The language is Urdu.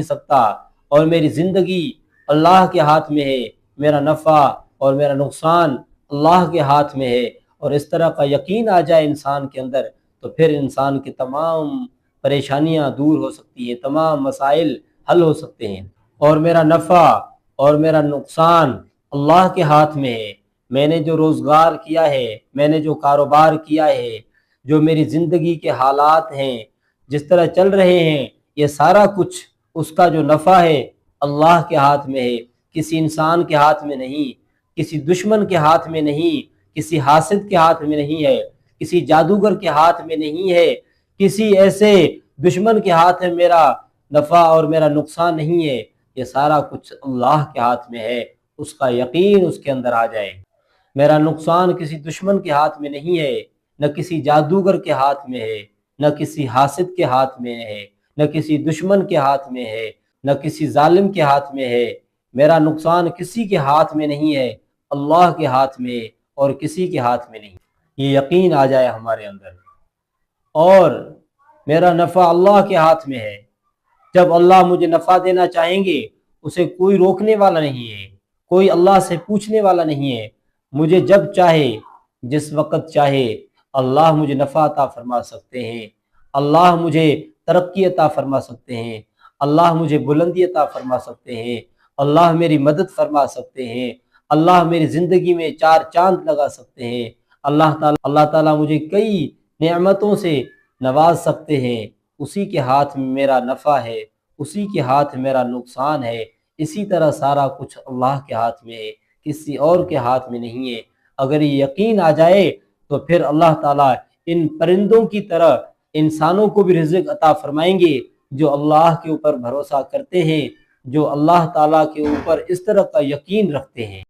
سکتا اور میری زندگی اللہ کے ہاتھ میں ہے، میرا نفع اور میرا نقصان اللہ کے ہاتھ میں ہے، اور اس طرح کا یقین آ جائے انسان کے اندر تو پھر انسان کی تمام پریشانیاں دور ہو سکتی ہیں، تمام مسائل حل ہو سکتے ہیں۔ اور میرا نفع اور میرا نقصان اللہ کے ہاتھ میں ہے، میں نے جو روزگار کیا ہے، میں نے جو کاروبار کیا ہے، جو میری زندگی کے حالات ہیں جس طرح چل رہے ہیں، یہ سارا کچھ اس کا جو نفع ہے اللہ کے ہاتھ میں ہے، کسی انسان کے ہاتھ میں نہیں، کسی دشمن کے ہاتھ میں نہیں، کسی حاسد کے ہاتھ میں نہیں ہے، کسی جادوگر کے ہاتھ میں نہیں ہے، کسی ایسے دشمن کے ہاتھ میں میرا نفع اور میرا نقصان نہیں ہے، یہ سارا کچھ اللہ کے ہاتھ میں ہے، اس کا یقین اس کے اندر آ جائے۔ میرا نقصان کسی دشمن کے ہاتھ میں نہیں ہے، نہ کسی جادوگر کے ہاتھ میں ہے، نہ کسی حاسد کے ہاتھ میں ہے، نہ کسی دشمن کے ہاتھ میں ہے، نہ کسی ظالم کے ہاتھ میں ہے۔ میرا نقصان کسی کے ہاتھ میں نہیں ہے، اللہ کے ہاتھ میں اور کسی کے ہاتھ میں نہیں۔ یہ یقین آ جائے ہمارے اندر۔ اور میرا نفع اللہ کے ہاتھ میں ہے، جب اللہ مجھے نفع دینا چاہیں گے اسے کوئی روکنے والا نہیں ہے، کوئی اللہ سے پوچھنے والا نہیں ہے، مجھے جب چاہے جس وقت چاہے اللہ مجھے نفع عطا فرما سکتے ہیں، اللہ مجھے ترقی عطا فرما سکتے ہیں، اللہ مجھے بلندی عطا فرما سکتے ہیں، اللہ میری مدد فرما سکتے ہیں، اللہ میری زندگی میں چار چاند لگا سکتے ہیں، اللہ تعالیٰ مجھے کئی نعمتوں سے نواز سکتے ہیں۔ اسی کے ہاتھ میں میرا نفع ہے، اسی کے ہاتھ میں میرا نقصان ہے، اسی طرح سارا کچھ اللہ کے ہاتھ میں ہے، کسی اور کے ہاتھ میں نہیں ہے۔ اگر یہ یقین آ جائے تو پھر اللہ تعالیٰ ان پرندوں کی طرح انسانوں کو بھی رزق عطا فرمائیں گے جو اللہ کے اوپر بھروسہ کرتے ہیں، جو اللہ تعالیٰ کے اوپر اس طرح کا یقین رکھتے ہیں۔